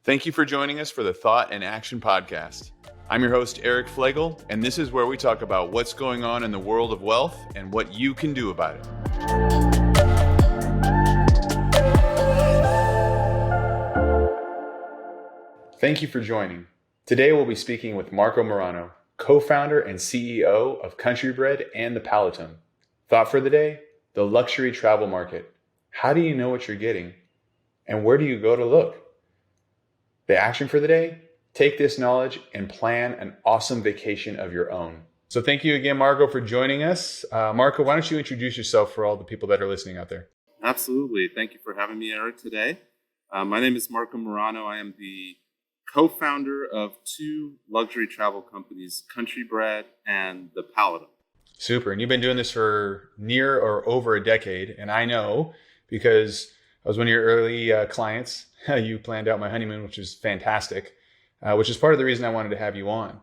Thank you for joining us for the Thought and Action Podcast. I'm your host, Eric Flegel, and this is where we talk about what's going on in the world of wealth and what you can do about it. Thank you for joining. Today we'll be speaking with Marco Morano, co-founder and CEO of Country Bred and the Palatum. Thought for the day, the luxury travel market. How do you know what you're getting? And where do you go to look? The action for the day, take this knowledge and plan an awesome vacation of your own. So thank you again, Marco, for joining us. Marco, why don't you introduce yourself for all the people that are listening out there? Absolutely. Thank you for having me, Eric, today. My name is Marco Morano. I am the co-founder of two luxury travel companies, Country Bred and the Palatum. Super. And you've been doing this for near or over a decade. And I know because I was one of your early clients. You planned out my honeymoon, which is fantastic, which is part of the reason I wanted to have you on.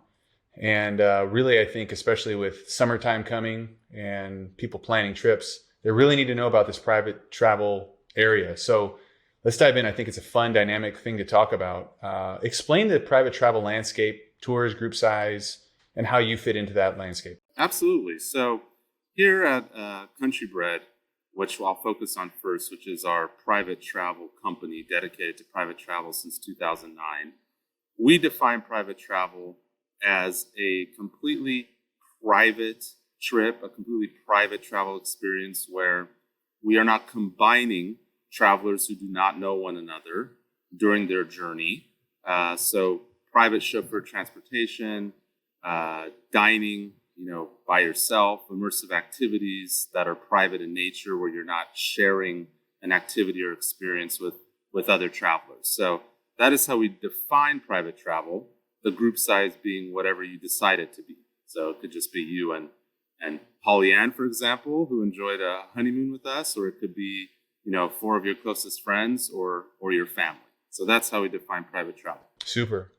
And really, I think, especially with summertime coming and people planning trips, they really need to know about this private travel area. So let's dive in. I think it's a fun, dynamic thing to talk about. Explain the private travel landscape, tours, group size, and how you fit into that landscape. Absolutely. So here at Country Bred, which I'll focus on first, which is our private travel company dedicated to private travel since 2009. We define private travel as a completely private trip, a completely private travel experience where we are not combining travelers who do not know one another during their journey. So private chauffeur transportation, dining, by yourself, immersive activities that are private in nature where you're not sharing an activity or experience with other travelers. So that is how we define private travel, the group size being whatever you decide it to be. So it could just be you and Pollyann, for example, who enjoyed a honeymoon with us, or it could be, four of your closest friends or your family. So that's how we define private travel. Super.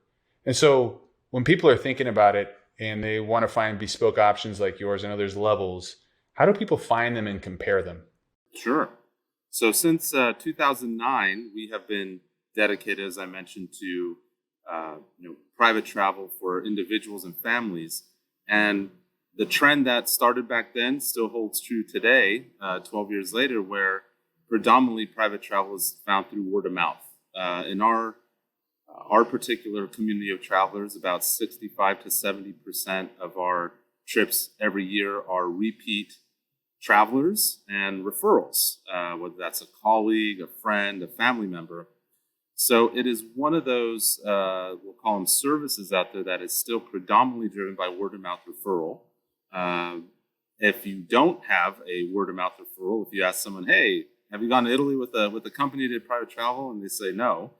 And so when people are thinking about it, and they want to find bespoke options like yours and others' levels, how do people find them and compare them? Sure. So since 2009, we have been dedicated, as I mentioned, to private travel for individuals and families. And the trend that started back then still holds true today, 12 years later, where predominantly private travel is found through word of mouth. In our particular community of travelers, about 65 to 70% of our trips every year are repeat travelers and referrals, whether that's a colleague, a friend, a family member. So it is one of those, we'll call them services out there that is still predominantly driven by word of mouth referral. If you don't have a word of mouth referral, if you ask someone, hey, have you gone to Italy with a company that did private travel? And they say no,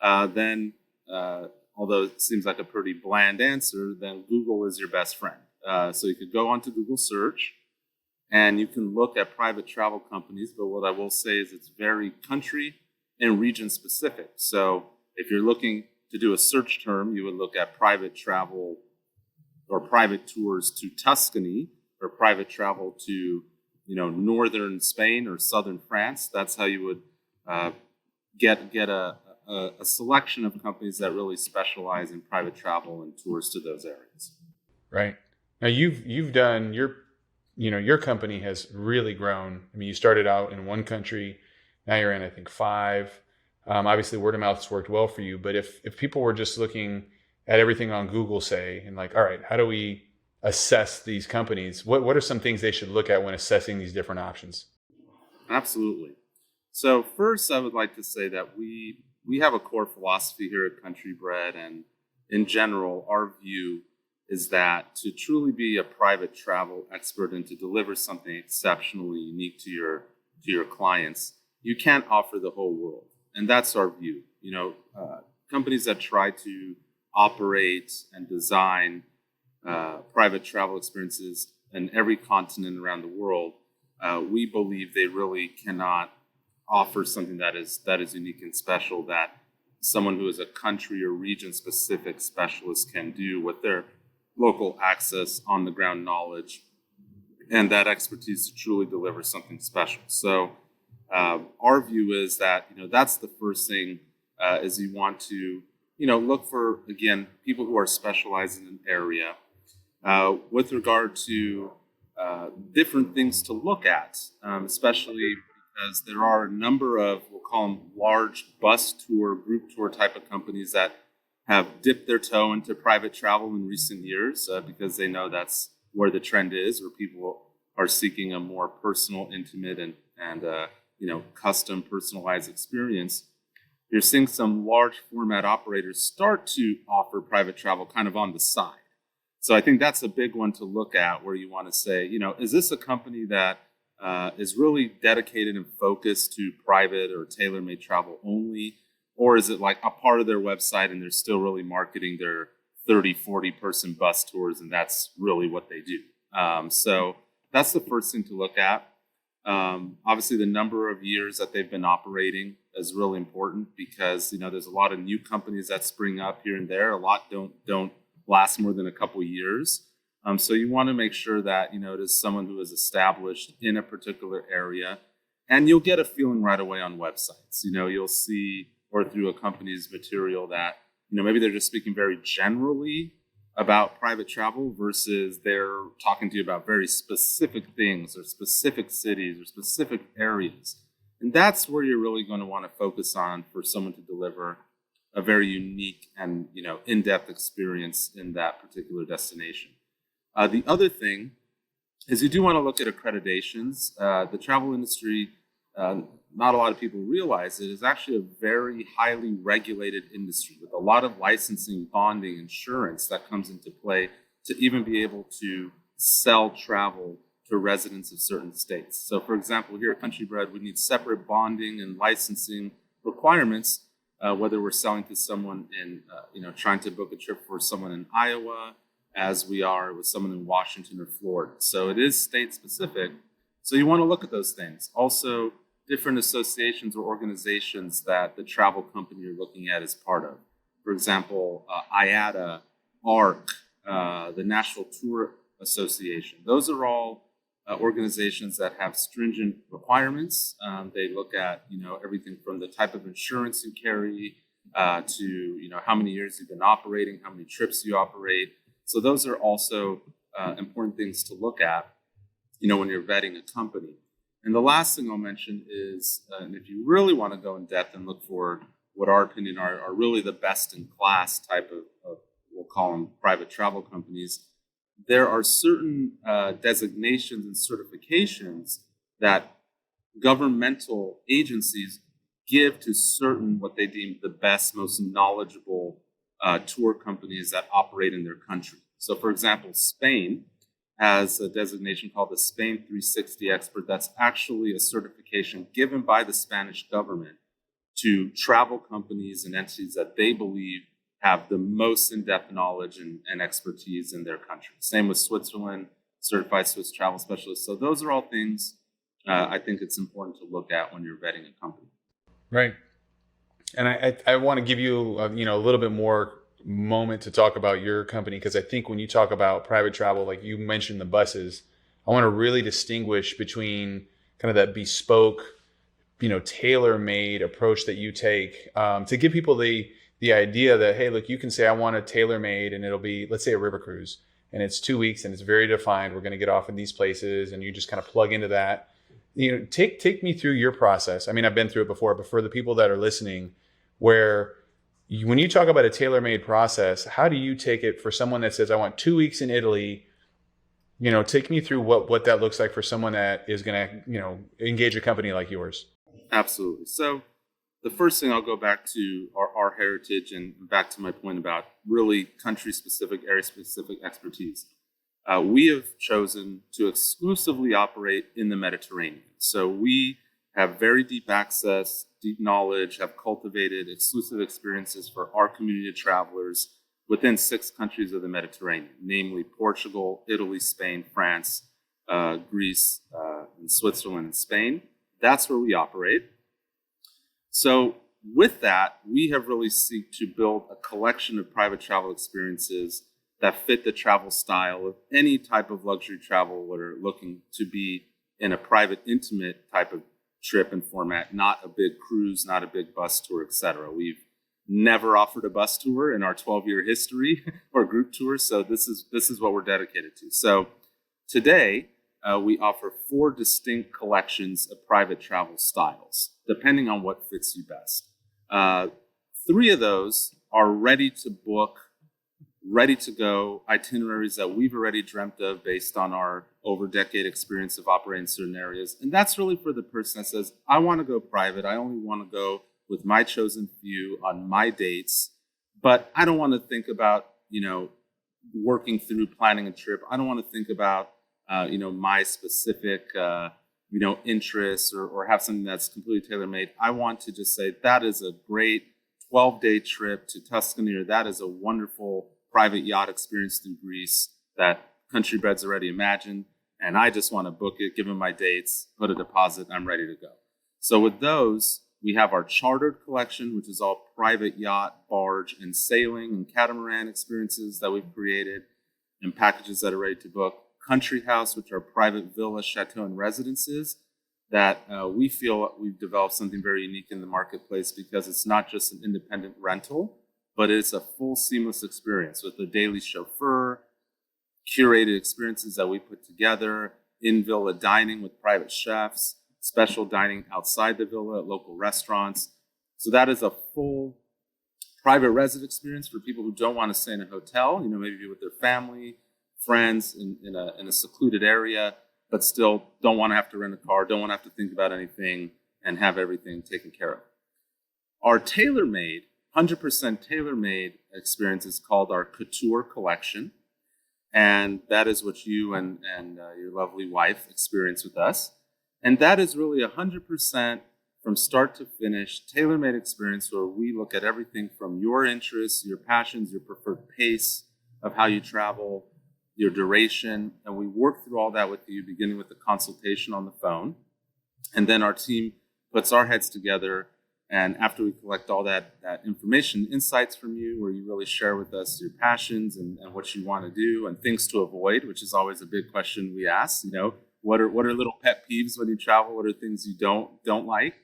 then although it seems like a pretty bland answer, then Google is your best friend. So you could go onto Google search and you can look at private travel companies. But what I will say is it's very country and region specific. So if you're looking to do a search term, you would look at private travel or private tours to Tuscany or private travel to, northern Spain or southern France. That's how you would get a selection of companies that really specialize in private travel and tours to those areas. Right. Now you've done your company has really grown. I mean, you started out in one country, now you're in, I think, 5. Obviously word of mouth has worked well for you, but if people were just looking at everything on Google, say, and like, all right, how do we assess these companies? What are some things they should look at when assessing these different options? Absolutely. So first, I would like to say that we have a core philosophy here at Country Bred, and in general, our view is that to truly be a private travel expert and to deliver something exceptionally unique to your clients, you can't offer the whole world, and that's our view. Companies that try to operate and design private travel experiences in every continent around the world, we believe they really cannot offer something that is unique and special that someone who is a country or region specific specialist can do with their local access, on the ground knowledge, and that expertise to truly deliver something special. So our view is that that's the first thing is you want to, look for, again, people who are specialized in an area with regard to different things to look at, especially because there are a number of, we'll call them large bus tour, group tour type of companies that have dipped their toe into private travel in recent years because they know that's where the trend is, where people are seeking a more personal, intimate, and custom, personalized experience. You're seeing some large format operators start to offer private travel kind of on the side. So I think that's a big one to look at, where you want to say, is this a company that is really dedicated and focused to private or tailor-made travel only? Or is it like a part of their website and they're still really marketing their 30, 40 person bus tours, and that's really what they do? So that's the first thing to look at. Obviously, the number of years that they've been operating is really important, because there's a lot of new companies that spring up here and there. A lot don't last more than a couple years. So you want to make sure that it is someone who is established in a particular area, and you'll get a feeling right away on websites. You'll see, or through a company's material, that maybe they're just speaking very generally about private travel versus they're talking to you about very specific things or specific cities or specific areas. And that's where you're really going to want to focus on for someone to deliver a very unique and in-depth experience in that particular destination. The other thing is you do want to look at accreditations. The travel industry, not a lot of people realize it, is actually a very highly regulated industry with a lot of licensing, bonding, insurance that comes into play to even be able to sell travel to residents of certain states. So, for example, here at Country Bread, we need separate bonding and licensing requirements, whether we're selling to someone in, trying to book a trip for someone in Iowa, as we are with someone in Washington or Florida. So it is state specific. So you want to look at those things. Also, different associations or organizations that the travel company you're looking at is part of. For example, IATA, ARC, the National Tour Association. Those are all organizations that have stringent requirements. They look at everything from the type of insurance you carry to how many years you've been operating, how many trips you operate. So those are also important things to look at when you're vetting a company. And the last thing I'll mention is, and if you really want to go in depth and look for what our opinion are really the best in class type of we'll call them private travel companies, there are certain designations and certifications that governmental agencies give to certain what they deem the best, most knowledgeable tour companies that operate in their country. So, for example, Spain has a designation called the Spain 360 Expert. That's actually a certification given by the Spanish government to travel companies and entities that they believe have the most in-depth knowledge and expertise in their country. Same with Switzerland, Certified Swiss Travel Specialist. So those are all things I think it's important to look at when you're vetting a company. Right. And I want to give you a little bit more moment to talk about your company, because I think when you talk about private travel, like you mentioned the buses, I want to really distinguish between kind of that bespoke, tailor-made approach that you take to give people the idea that, hey, look, you can say I want a tailor-made, and it'll be, let's say, a river cruise, and it's 2 weeks and it's very defined. We're going to get off in these places, and you just kind of plug into that. Take me through your process. I mean, I've been through it before, but for the people that are listening, when you talk about a tailor-made process, how do you take it for someone that says, I want 2 weeks in Italy? Take me through what that looks like for someone that is going to, engage a company like yours. Absolutely. So the first thing, I'll go back to our heritage and back to my point about really country-specific, area-specific expertise. We have chosen to exclusively operate in the Mediterranean. So we have very deep access, deep knowledge, have cultivated exclusive experiences for our community of travelers within 6 countries of the Mediterranean, namely Portugal, Italy, Spain, France, Greece, and Switzerland and Spain. That's where we operate. So with that, we have really seek to build a collection of private travel experiences that fit the travel style of any type of luxury travel that are looking to be in a private, intimate type of trip and format, not a big cruise, not a big bus tour, etc. We've never offered a bus tour in our 12-year history or group tours. So this is what we're dedicated to. So today, we offer 4 distinct collections of private travel styles, depending on what fits you best. 3 of those are ready to book, ready to go itineraries that we've already dreamt of based on our over-decade experience of operating certain areas. And that's really for the person that says, I want to go private. I only want to go with my chosen few on my dates, but I don't want to think about, working through planning a trip. I don't want to think about, my specific, interests or have something that's completely tailor-made. I want to just say that is a great 12-day trip to Tuscany, or that is a wonderful private yacht experience through Greece that Country Bread's already imagined. And I just want to book it, give them my dates, put a deposit, and I'm ready to go. So with those, we have our chartered collection, which is all private yacht, barge, and sailing and catamaran experiences that we've created and packages that are ready to book. Country House, which are private villas, chateau, and residences that we feel we've developed something very unique in the marketplace because it's not just an independent rental, but it's a full seamless experience with a daily chauffeur, curated experiences that we put together, in-villa dining with private chefs, special dining outside the villa at local restaurants. So that is a full private resident experience for people who don't want to stay in a hotel, maybe with their family, friends in a secluded area, but still don't want to have to rent a car, don't want to have to think about anything, and have everything taken care of. Our tailor-made, 100% tailor-made experience is called our Couture Collection. And that is what you and your lovely wife experience with us. And that is really 100% from start to finish, tailor-made experience where we look at everything from your interests, your passions, your preferred pace of how you travel, your duration, and we work through all that with you, beginning with the consultation on the phone. And then our team puts our heads together, and after we collect all that information, insights from you, where you really share with us your passions and what you want to do and things to avoid, which is always a big question we ask. What are little pet peeves when you travel? What are things you don't like?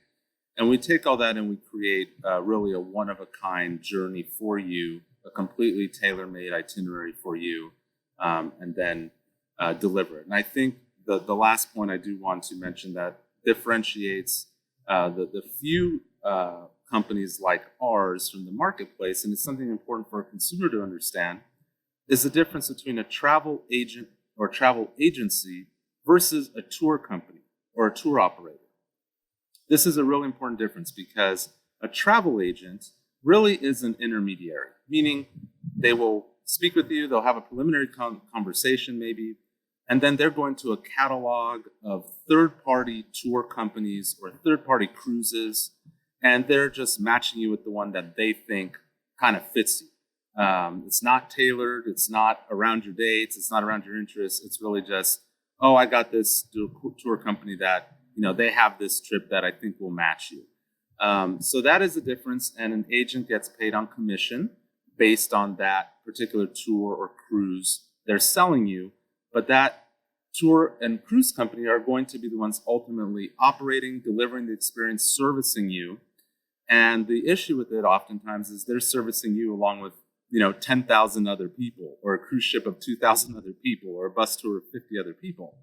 And we take all that and we create really a one-of-a-kind journey for you, a completely tailor-made itinerary for you, and then deliver it. And I think the last point I do want to mention that differentiates the few companies like ours from the marketplace, and it's something important for a consumer to understand, is the difference between a travel agent or travel agency versus a tour company or a tour operator. This is a really important difference because a travel agent really is an intermediary, meaning they will speak with you, they'll have a preliminary conversation maybe, and then they're going to a catalog of third-party tour companies or third-party cruises, and they're just matching you with the one that they think kind of fits you. It's not tailored, it's not around your dates, it's not around your interests, it's really just, oh, I got this tour company that, they have this trip that I think will match you. So that is the difference, and an agent gets paid on commission based on that particular tour or cruise they're selling you, but that tour and cruise company are going to be the ones ultimately operating, delivering the experience, servicing you. And the issue with it oftentimes is they're servicing you along with 10,000 other people, or a cruise ship of 2,000 other people, or a bus tour of 50 other people.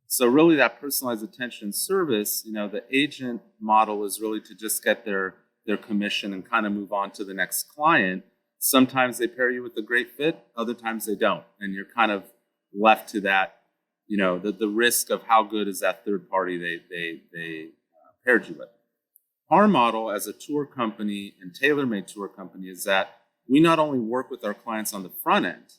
So really that personalized attention and service, the agent model is really to just get their commission and kind of move on to the next client. Sometimes they pair you with a great fit, other times they don't. And you're kind of left to that, the risk of how good is that third party they paired you with. Our model as a tour company and tailor-made tour company is that we not only work with our clients on the front end,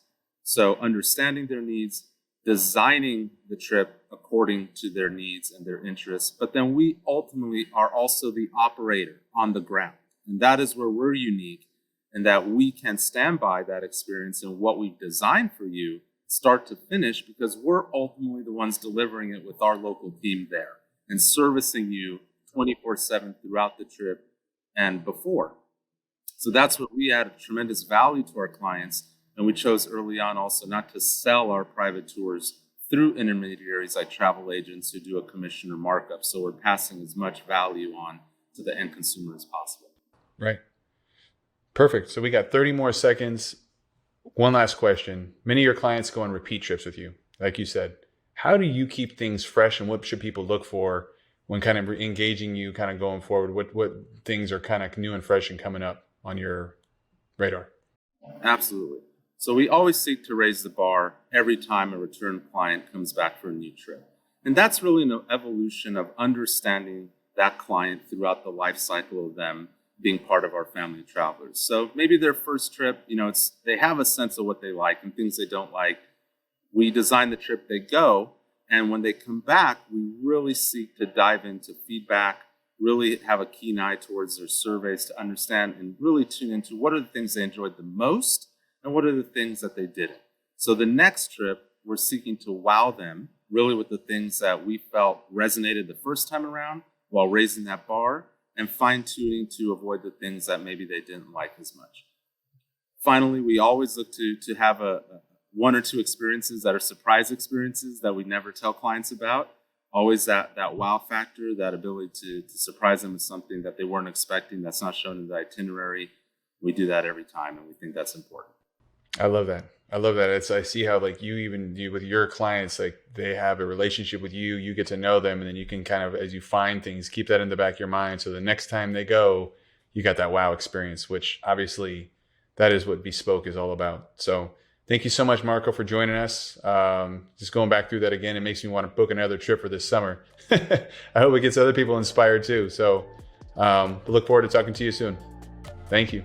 so understanding their needs, designing the trip according to their needs and their interests, but then we ultimately are also the operator on the ground. And that is where we're unique, in that we can stand by that experience and what we've designed for you start to finish, because we're ultimately the ones delivering it with our local team there and servicing you 24/7 throughout the trip and before. So that's what we add tremendous value to our clients. And we chose early on also not to sell our private tours through intermediaries like travel agents who do a commission or markup. So we're passing as much value on to the end consumer as possible. Right. Perfect. So we got 30 more seconds. One last question. Many of your clients go on repeat trips with you, like you said. How do you keep things fresh, and what should people look for when kind of engaging you, kind of going forward? What things are kind of new and fresh and coming up on your radar? Absolutely. So we always seek to raise the bar every time a return client comes back for a new trip. And that's really an evolution of understanding that client throughout the life cycle of them being part of our family of travelers. So maybe their first trip, they have a sense of what they like and things they don't like. We design the trip, they go, and when they come back, we really seek to dive into feedback, really have a keen eye towards their surveys to understand and really tune into what are the things they enjoyed the most and what are the things that they didn't. So the next trip, we're seeking to wow them really with the things that we felt resonated the first time around while raising that bar and fine-tuning to avoid the things that maybe they didn't like as much. Finally, we always look to have one or two experiences that are surprise experiences that we never tell clients about. Always that wow factor, that ability to surprise them with something that they weren't expecting, that's not shown in the itinerary. We do that every time, and we think that's important. I love that. I see how like you even do with your clients, like they have a relationship with you, you get to know them, and then you can kind of, as you find things, keep that in the back of your mind. So the next time they go, you got that wow experience, which obviously that is what Bespoke is all about. So thank you so much, Marco, for joining us. Just going back through that again, it makes me want to book another trip for this summer. I hope it gets other people inspired too. So look forward to talking to you soon. Thank you.